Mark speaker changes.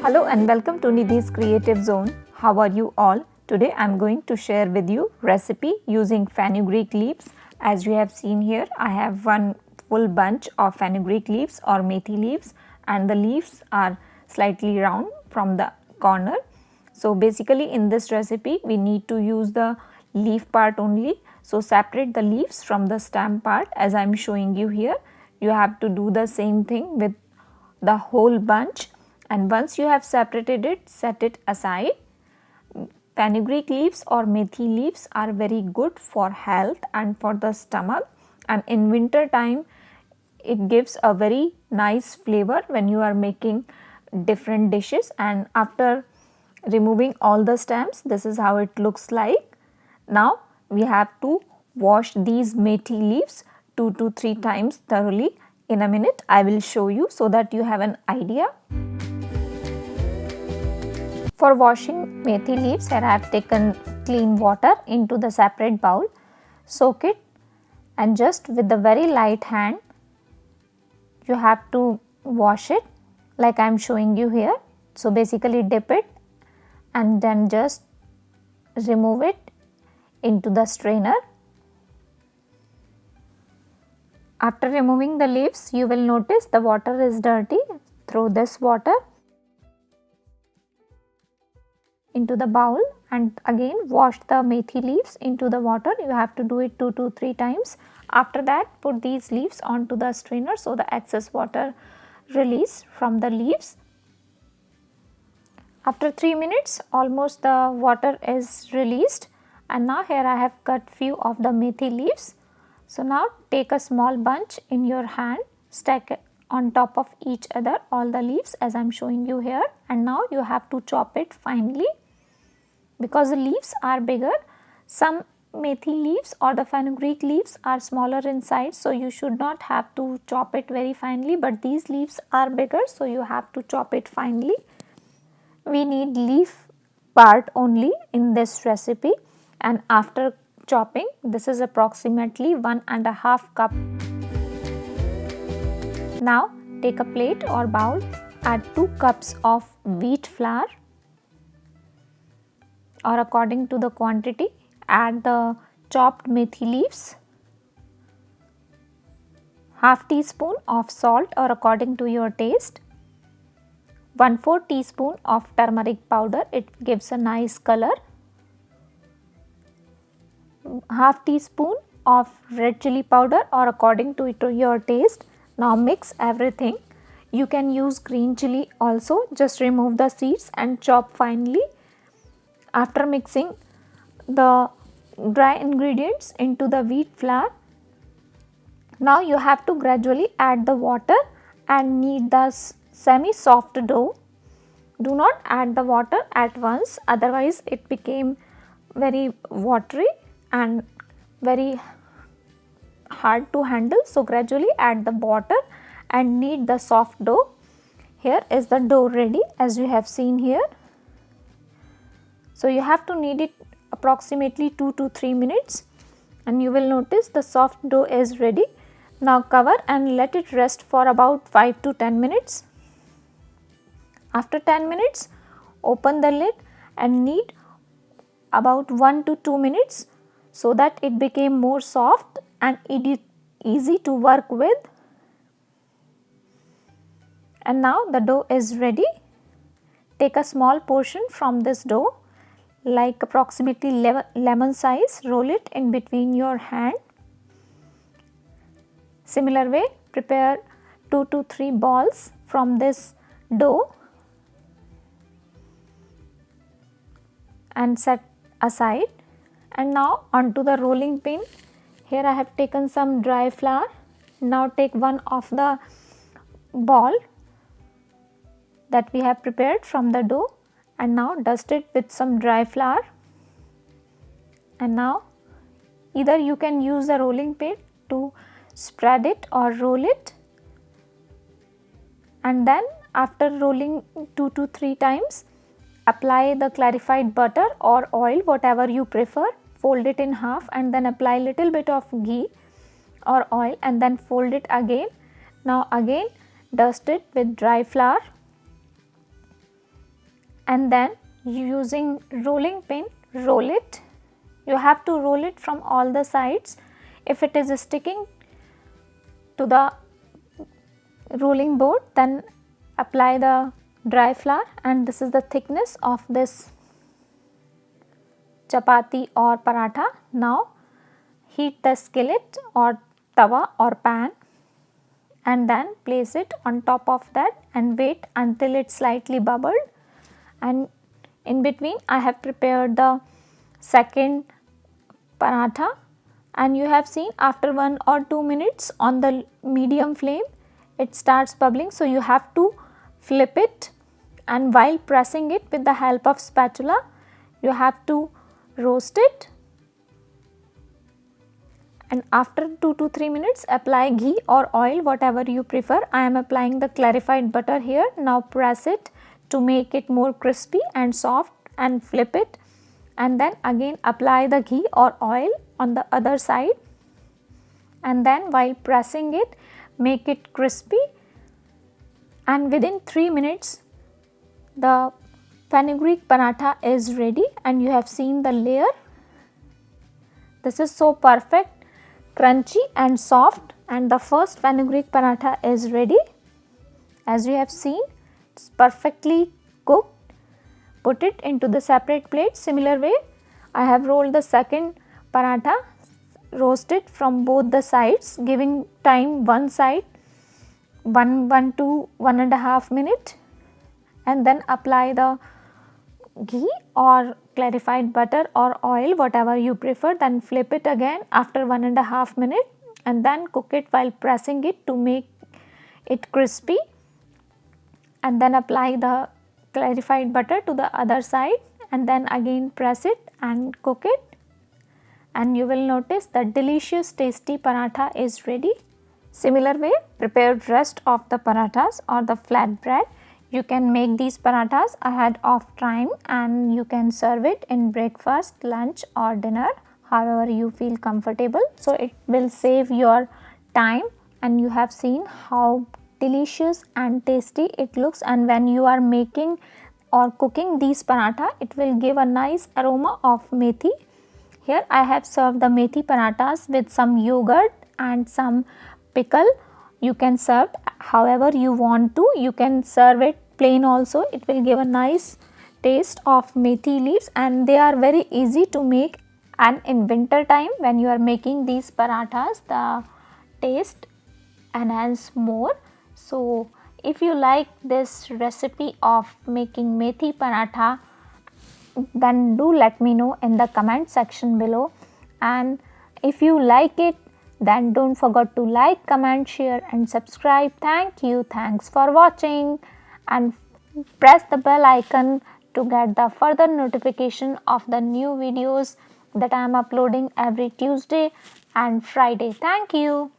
Speaker 1: Hello and welcome to Nidhi's Creative Zone. How are you all? Today I am going to share with you recipe using fenugreek leaves. As you have seen here, I have one full bunch of fenugreek leaves or methi leaves, and the leaves are slightly round from the corner. So basically in this recipe we need to use the leaf part only. So separate the leaves from the stem part as I am showing you here. You have to do the same thing with the whole bunch, and once you have separated it, set it aside. Fenugreek leaves or methi leaves are very good for health and for the stomach, and in winter time it gives a very nice flavor when you are making different dishes. And after removing all the stems, this is how it looks like. Now we have to wash these methi leaves 2 to 3 times thoroughly. In a minute I will show you so that you have an idea. For washing methi leaves, here I have taken clean water into the separate bowl. Soak it, and just with the very light hand you have to wash it like I am showing you here. So basically dip it and then just remove it into the strainer. After removing the leaves, you will notice the water is dirty. Throw this water into the bowl and again wash the methi leaves into the water. You have to do it 2 to 3 times. After that, put these leaves onto the strainer so the excess water release from the leaves. After 3 minutes, almost the water is released, and now here I have cut few of the methi leaves. So now take a small bunch in your hand, stack it on top of each other all the leaves as I am showing you here, and now you have to chop it finely. Because the leaves are bigger, some methi leaves or the fenugreek leaves are smaller in size, so you should not have to chop it very finely, but these leaves are bigger, so you have to chop it finely. We need leaf part only in this recipe, and after chopping, this is approximately 1.5 cup. Now take a plate or bowl, add 2 cups of wheat flour, or according to the quantity add the chopped methi leaves, half teaspoon of salt or according to your taste, 1/4 teaspoon of turmeric powder, it gives a nice color, half teaspoon of red chili powder or according to your taste. Now mix everything. You can use green chili also, just remove the seeds and chop finely. After mixing the dry ingredients into the wheat flour, now you have to gradually add the water and knead the semi soft dough. Do not add the water at once, otherwise it became very watery and very hard to handle. So gradually add the water and knead the soft dough. Here is the dough ready as you have seen here. So you have to knead it approximately 2 to 3 minutes, and you will notice the soft dough is ready. Now cover and let it rest for about 5 to 10 minutes. After 10 minutes, open the lid and knead about 1 to 2 minutes so that it became more soft and easy to work with. And now the dough is ready. Take a small portion from this dough, like approximately lemon size, roll it in between your hand. Similar way, prepare 2 to 3 balls from this dough and set aside. And now onto the rolling pin. Here I have taken some dry flour. Now take one of the ball that we have prepared from the dough and now dust it with some dry flour. And now either you can use the rolling pin to spread it or roll it, and then after rolling 2 to 3 times, apply the clarified butter or oil, whatever you prefer. Fold it in half and then apply little bit of ghee or oil and then fold it again. Now again dust it with dry flour and then using rolling pin roll it. You have to roll it from all the sides. If it is sticking to the rolling board, then apply the dry flour, and this is the thickness of this chapati or paratha. Now heat the skillet or tawa or pan and then place it on top of that and wait until it slightly bubbled, and in between I have prepared the second paratha, and you have seen after 1 or 2 minutes on the medium flame it starts bubbling. So you have to flip it, and while pressing it with the help of spatula you have to roast it, and after 2 to 3 minutes apply ghee or oil, whatever you prefer. I am applying the clarified butter here. Now press it to make it more crispy and soft and flip it, and then again apply the ghee or oil on the other side, and then while pressing it make it crispy, and within 3 minutes the fenugreek paratha is ready, and you have seen the layer. This is so perfect, crunchy and soft, and the first fenugreek paratha is ready. As you have seen, it's perfectly cooked. Put it into the separate plate. Similar way, I have rolled the second paratha, roast it from both the sides, giving time one side 1 to 1.5 minutes, and then apply the ghee or clarified butter or oil, whatever you prefer, then flip it again after 1.5 minutes, and then cook it while pressing it to make it crispy, and then apply the clarified butter to the other side, and then again press it and cook it, and you will notice the delicious tasty paratha is ready. Similar way, prepare rest of the parathas or the flat bread. You can make these parathas ahead of time, and you can serve it in breakfast, lunch or dinner, however you feel comfortable. So it will save your time, and you have seen how delicious and tasty it looks, and when you are making or cooking these paratha, it will give a nice aroma of methi. Here I have served the methi parathas with some yogurt and some pickle. You can serve however you want to. You can serve it plain also. It will give a nice taste of methi leaves, and they are very easy to make, and in winter time when you are making these parathas the taste enhance more. So if you like this recipe of making methi paratha, then do let me know in the comment section below, and if you like it, then don't forget to like, comment, share and subscribe. Thank you. Thanks for watching, and press the bell icon to get the further notification of the new videos that I am uploading every Tuesday and Friday. Thank you.